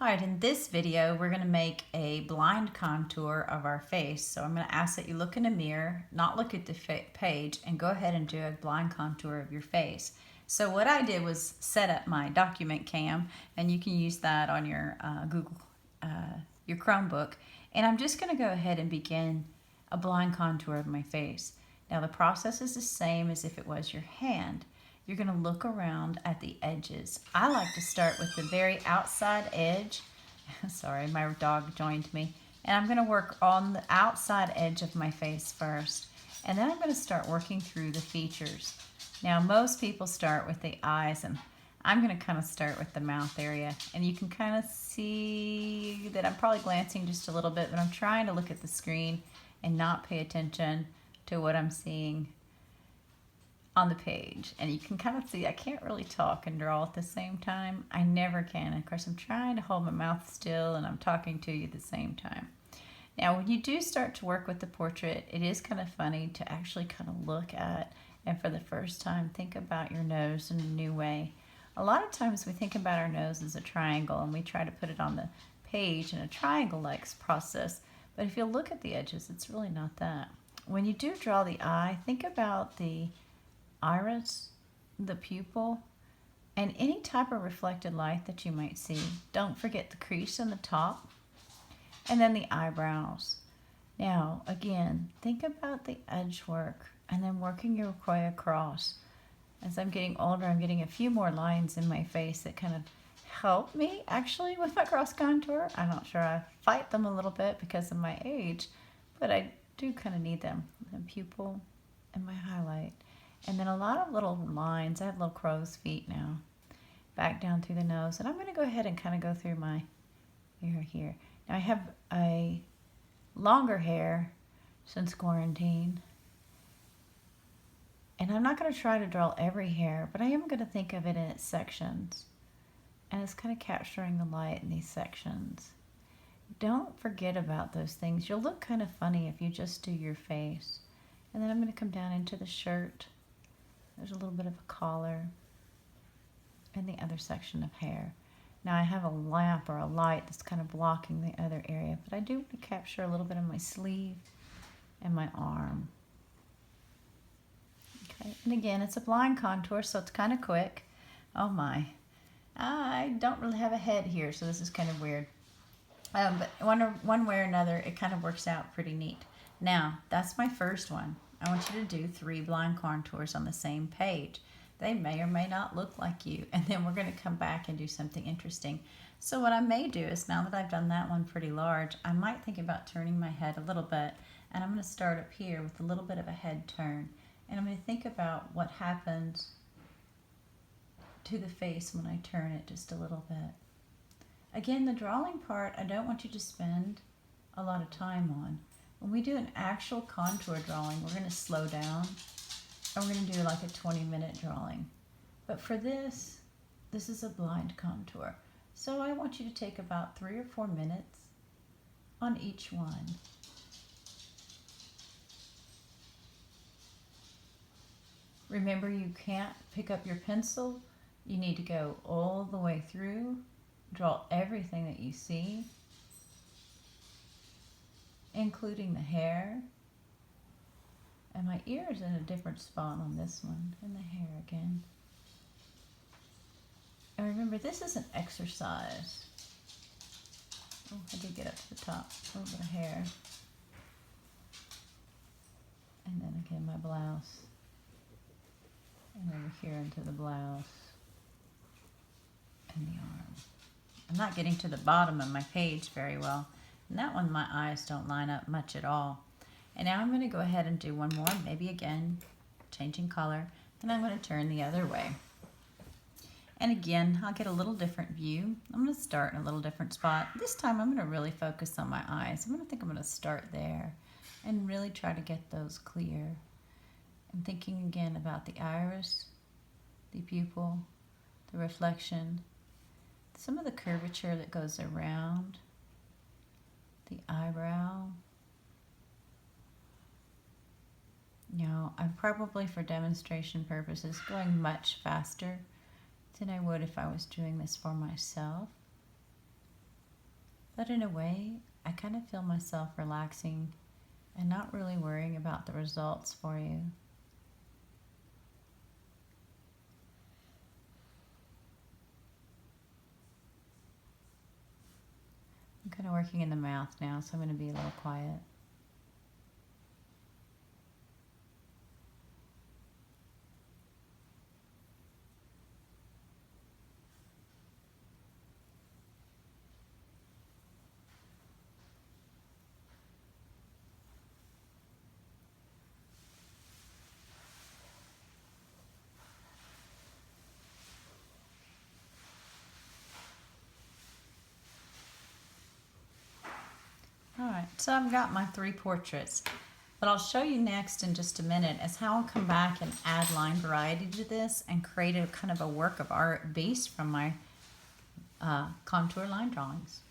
Alright, in this video we're going to make a blind contour of our face. So I'm going to ask that you look in a mirror, not look at the page, and go ahead and do a blind contour of your face. So what I did was set up my document cam, and you can use that on your your Chromebook. And I'm just going to go ahead and begin a blind contour of my face. Now the process is the same as if it was your hand. You're going to look around at the edges. I like to start with the very outside edge. Sorry, my dog joined me. And I'm going to work on the outside edge of my face first. And then I'm going to start working through the features. Now, most people start with the eyes, and I'm going to kind of start with the mouth area. And you can kind of see that I'm probably glancing just a little bit, but I'm trying to look at the screen and not pay attention to what I'm seeing on the page. And you can kind of see I can't really talk and draw at the same time. I never can. Of course, I'm trying to hold my mouth still and I'm talking to you at the same time. Now, when you do start to work with the portrait, it is kind of funny to actually kind of look at and for the first time think about your nose in a new way. A lot of times we think about our nose as a triangle and we try to put it on the page in a triangle-like process. But if you look at the edges, it's really not that. When you do draw the eye, think about the iris, the pupil, and any type of reflected light that you might see. Don't forget the crease in the top, and then the eyebrows. Now, again, think about the edge work, and then working your way across. As I'm getting older, I'm getting a few more lines in my face that kind of help me, actually, with my cross contour. I'm not sure, I fight them a little bit because of my age, but I do kind of need them. The pupil and my highlight. And then a lot of little lines. I have little crow's feet now. Back down through the nose. And I'm going to go ahead and kind of go through my hair here. Now I have a longer hair since quarantine. And I'm not going to try to draw every hair, but I am going to think of it in its sections. And it's kind of capturing the light in these sections. Don't forget about those things. You'll look kind of funny if you just do your face. And then I'm going to come down into the shirt. There's a little bit of a collar and the other section of hair. Now I have a lamp or a light that's kind of blocking the other area, but I do want to capture a little bit of my sleeve and my arm. Okay, and again, it's a blind contour, so it's kind of quick. Oh my, I don't really have a head here, so this is kind of weird. But one way or another, it kind of works out pretty neat. Now, that's my first one. I want you to do 3 blind contours on the same page. They may or may not look like you, and then we're going to come back and do something interesting. So what I may do is, now that I've done that one pretty large, I might think about turning my head a little bit, and I'm going to start up here with a little bit of a head turn, and I'm going to think about what happens to the face when I turn it just a little bit. Again, the drawing part, I don't want you to spend a lot of time on. When we do an actual contour drawing, we're going to slow down, and we're going to do like a 20-minute drawing. But for this is a blind contour. So I want you to take about 3 or 4 minutes on each one. Remember, you can't pick up your pencil. You need to go all the way through, draw everything that you see, including the hair. And my ear is in a different spot on this one, and the hair again. And remember, this is an exercise. Oh, I did get up to the top. A little bit of hair. And then again, my blouse. And over here into the blouse. And the arm. I'm not getting to the bottom of my page very well. And that one, my eyes don't line up much at all. And now I'm going to go ahead and do one more, maybe again, changing color. And I'm going to turn the other way. And again, I'll get a little different view. I'm going to start in a little different spot. This time I'm going to really focus on my eyes. I'm going to start there and really try to get those clear. I'm thinking again about the iris, the pupil, the reflection, some of the curvature that goes around the eyebrow. Now, I'm probably, for demonstration purposes, going much faster than I would if I was doing this for myself. But in a way, I kind of feel myself relaxing and not really worrying about the results for you. I'm kind of working in the mouth now, so I'm going to be a little quiet. All right, so I've got my 3 portraits. What I'll show you next in just a minute is how I'll come back and add line variety to this and create a kind of a work of art based from my contour line drawings.